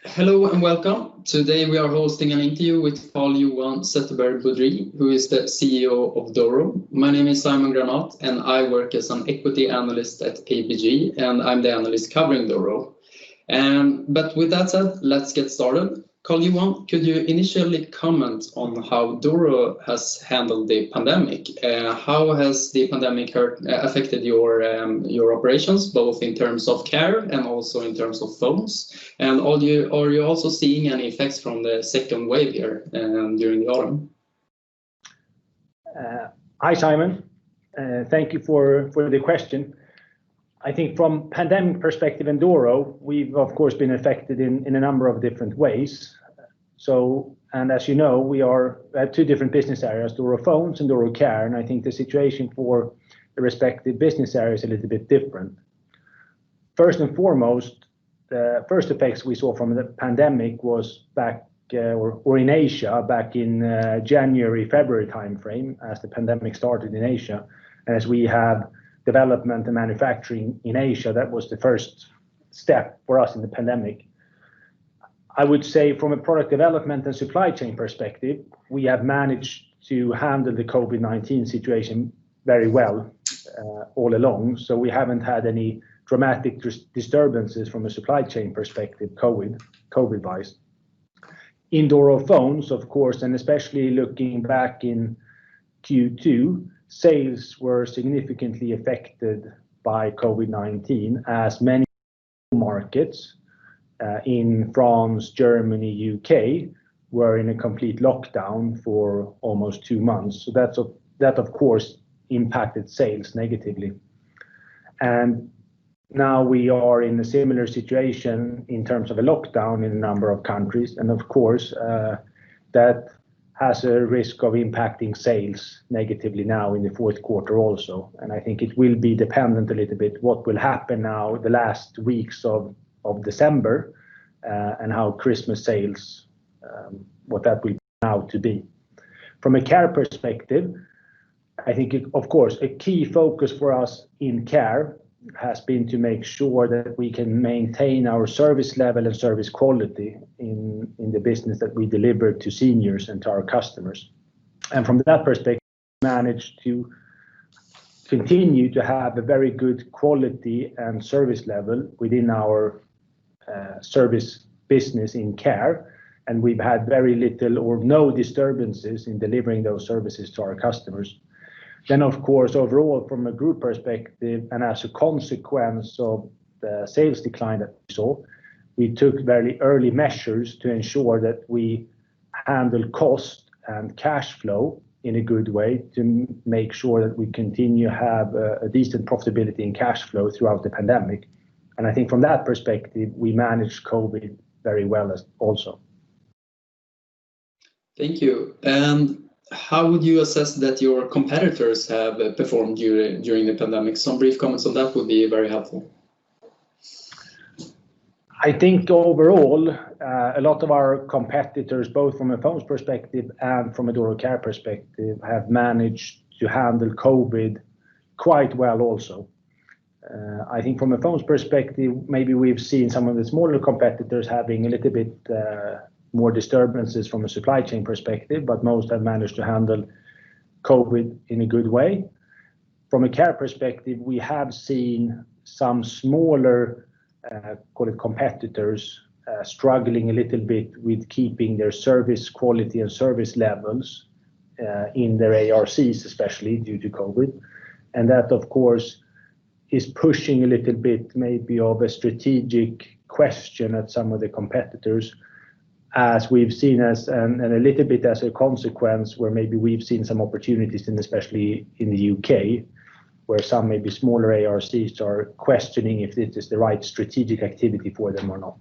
Hello and welcome. Today we are hosting an interview with Carl-Johan Zetterberg, who is the CEO of Doro. My name is Simon Granat and I work as an equity analyst at ABG, and I'm the analyst covering Doro. But with that said, let's get started. Carl-Johan, could you initially comment on how Doro has handled the pandemic? How has the pandemic affected your operations, both in terms of care and also in terms of phones? And are you also seeing any effects from the second wave here during the autumn? Hi, Simon. Thank you for the question. I think from pandemic perspective in Doro, we've of course been affected in a number of different ways. And as you know, we have two different business areas, Doro Phones and Doro Care, and I think the situation for the respective business areas is a little bit different. First and foremost, the first effects we saw from the pandemic was back or in Asia back in January, February timeframe, as the pandemic started in Asia, and as we have development and manufacturing in Asia, that was the first step for us in the pandemic. I would say from a product development and supply chain perspective, we have managed to handle the COVID-19 situation very well all along. So we haven't had any dramatic disturbances from a supply chain perspective, COVID-wise. In Doro Phones, of course, and especially looking back in Q2, sales were significantly affected by COVID-19 as many markets in France, Germany, UK were in a complete lockdown for almost 2 months. So that of course impacted sales negatively. And now we are in a similar situation in terms of a lockdown in a number of countries. And of course, that has a risk of impacting sales negatively now in the fourth quarter also. And I think it will be dependent a little bit what will happen now the last weeks of December and how Christmas sales, what that will turn out to be. From a care perspective, I think, of course, a key focus for us in care has been to make sure that we can maintain our service level and service quality in the business that we deliver to seniors and to our customers. And from that perspective, we managed to continue to have a very good quality and service level within our service business in care. And we've had very little or no disturbances in delivering those services to our customers. Then, of course, overall, from a group perspective, and as a consequence of the sales decline that we saw, we took very early measures to ensure that we handle cost and cash flow in a good way to make sure that we continue to have a decent profitability in cash flow throughout the pandemic. And I think from that perspective, we managed COVID very well also. Thank you. And how would you assess that your competitors have performed during the pandemic? Some brief comments on that would be very helpful. I think overall, a lot of our competitors, both from a phones perspective and from a Doro Care perspective, have managed to handle COVID quite well also. I think from a phones perspective, maybe we've seen some of the smaller competitors having a little bit more disturbances from a supply chain perspective, but most have managed to handle COVID in a good way. From a care perspective, we have seen some smaller competitors struggling a little bit with keeping their service quality and service levels in their ARCs, especially due to COVID. And that, of course, is pushing a little bit maybe of a strategic question at some of the competitors, as we've seen and a little bit as a consequence where maybe we've seen some opportunities, especially in the UK, where some maybe smaller ARCs are questioning if this is the right strategic activity for them or not.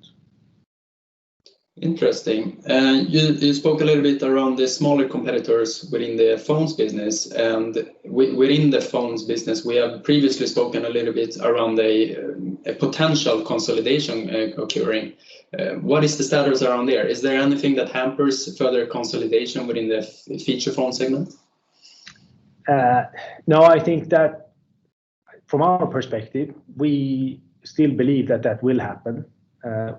Interesting. You spoke a little bit around the smaller competitors within the phones business, and within the phones business, we have previously spoken a little bit around a potential consolidation occurring. What is the status around there? Is there anything that hampers further consolidation within the feature phone segment? No, I think that from our perspective, we still believe that will happen.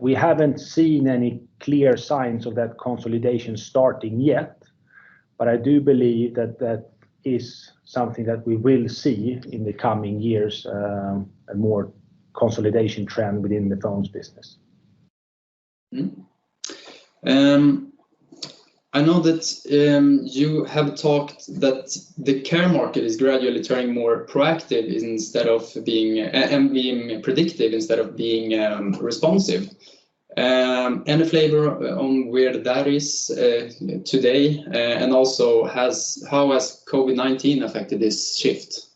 We haven't seen any clear signs of that consolidation starting yet, but I do believe that that is something that we will see in the coming years, a more consolidation trend within the phones business. I know that you have talked that the care market is gradually turning more proactive instead of being predictive instead of being responsive. Any flavor on where that is today, and also how has COVID-19 affected this shift?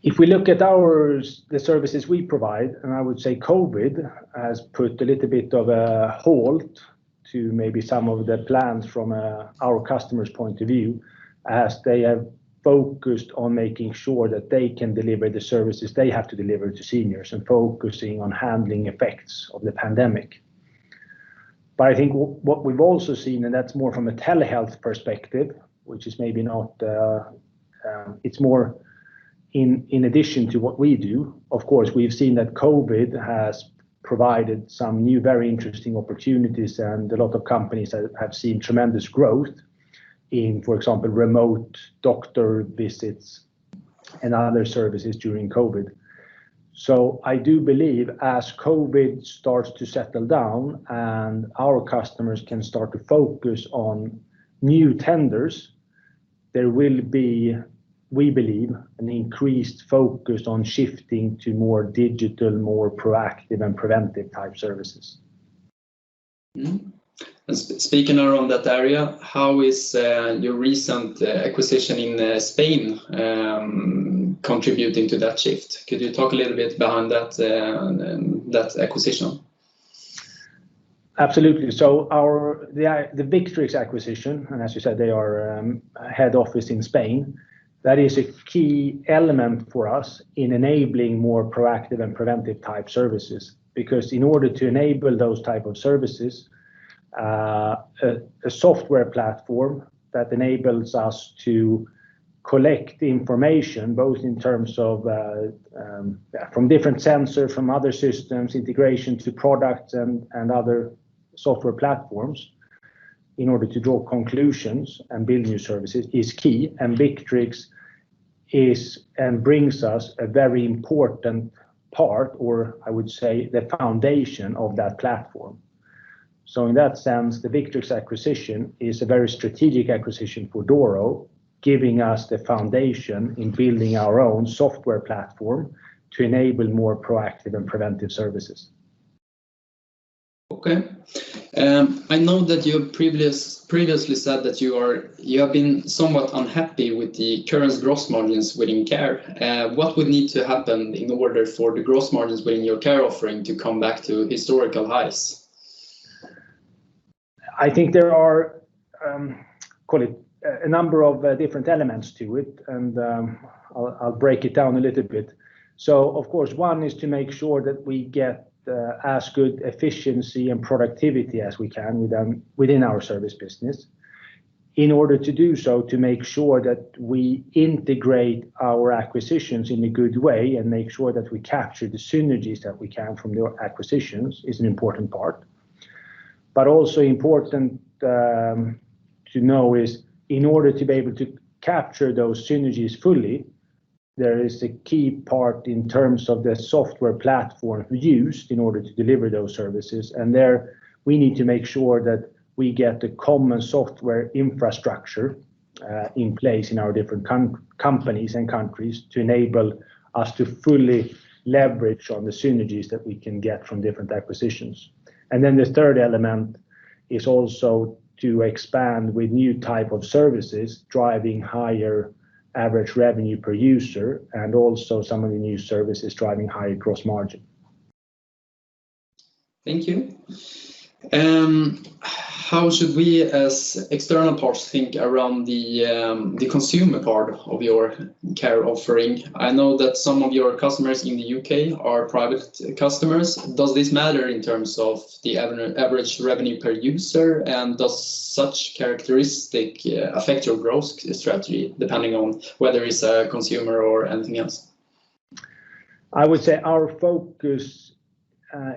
If we look at the services we provide, and I would say COVID has put a little bit of a halt to maybe some of the plans from our customers' point of view, as they have focused on making sure that they can deliver the services they have to deliver to seniors and focusing on handling effects of the pandemic. But I think what we've also seen, and that's more from a telehealth perspective, which is maybe not, it's more in addition to what we do. Of course, we've seen that COVID has provided some new, very interesting opportunities, and a lot of companies have seen tremendous growth in, for example, remote doctor visits and other services during COVID. So I do believe as COVID starts to settle down and our customers can start to focus on new tenders, there will be, we believe, an increased focus on shifting to more digital, more proactive and preventive type services. And speaking around that area, how is your recent acquisition in Spain contributing to that shift? Could you talk a little bit behind that acquisition? Absolutely. So the Victrix acquisition, and as you said, they are head office in Spain. That is a key element for us in enabling more proactive and preventive type services. Because in order to enable those type of services, a software platform that enables us to collect the information, both in terms of from different sensors, from other systems, integration to products and other software platforms, in order to draw conclusions and build new services is key. And Victrix is and brings us a very important part, or I would say the foundation of that platform. So in that sense, the Victrix acquisition is a very strategic acquisition for Doro, giving us the foundation in building our own software platform to enable more proactive and preventive services. Okay. I know that you previously said that you have been somewhat unhappy with the current gross margins within care. What would need to happen in order for the gross margins within your care offering to come back to historical highs? I think there are a number of different elements to it, and I'll break it down a little bit. So, of course, one is to make sure that we get as good efficiency and productivity as we can within our service business. In order to do so, to make sure that we integrate our acquisitions in a good way and make sure that we capture the synergies that we can from the acquisitions is an important part. But also important to know is, in order to be able to capture those synergies fully, there is a key part in terms of the software platform used in order to deliver those services. And there we need to make sure that we get a common software infrastructure in place in our different companies and countries to enable us to fully leverage on the synergies that we can get from different acquisitions. And then the third element is also to expand with new type of services, driving higher average revenue per user, and also some of the new services driving higher gross margin. Thank you. How should we as external parts think around the consumer part of your care offering? I know that some of your customers in the UK are private customers. Does this matter in terms of the average revenue per user? And does such characteristic affect your growth strategy, depending on whether it's a consumer or anything else? I would say our focus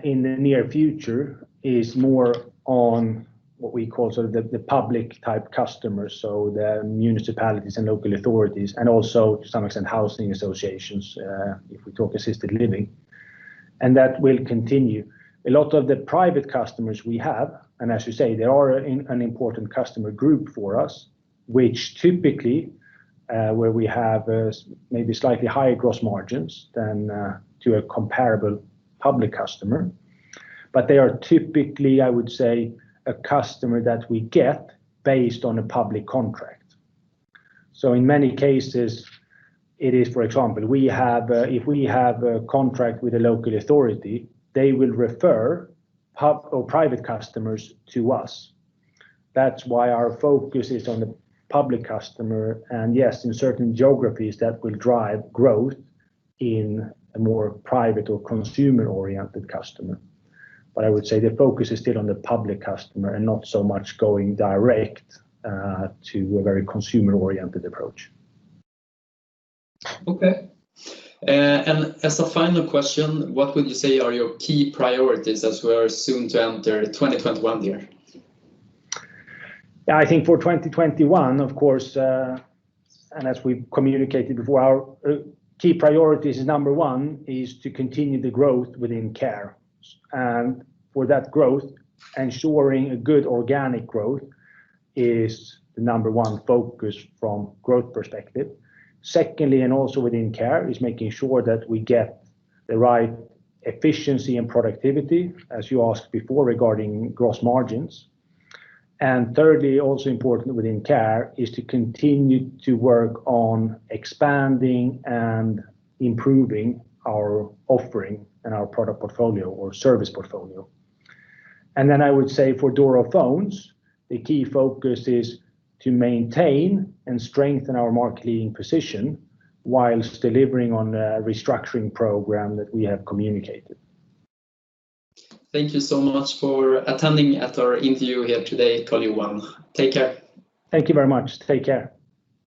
in the near future is more on what we call sort of the public type customers, so the municipalities and local authorities, and also to some extent housing associations, if we talk assisted living. And that will continue. A lot of the private customers we have, and as you say, they are an important customer group for us, which typically where we have maybe slightly higher gross margins than to a comparable public customer. But they are typically, I would say, a customer that we get based on a public contract. So in many cases, it is, for example, we have if we have a contract with a local authority, they will refer private customers to us. That's why our focus is on the public customer, and yes, in certain geographies that will drive growth in a more private or consumer-oriented customer. But I would say the focus is still on the public customer and not so much going direct to a very consumer-oriented approach. Okay. And as a final question, what would you say are your key priorities as we are soon to enter 2021 year? Yeah, I think for 2021, of course, and as we've communicated before, our key priorities is number one is to continue the growth within care. And for that growth, ensuring a good organic growth is the number one focus from growth perspective. Secondly, and also within care, is making sure that we get the right efficiency and productivity, as you asked before, regarding gross margins. And thirdly, also important within care, is to continue to work on expanding and improving our offering and our product portfolio or service portfolio. And then I would say for Doro phones, the key focus is to maintain and strengthen our market leading position whilst delivering on a restructuring program that we have communicated. Thank you so much for attending at our interview here today, Carl-Johan. Take care. Thank you very much. Take care.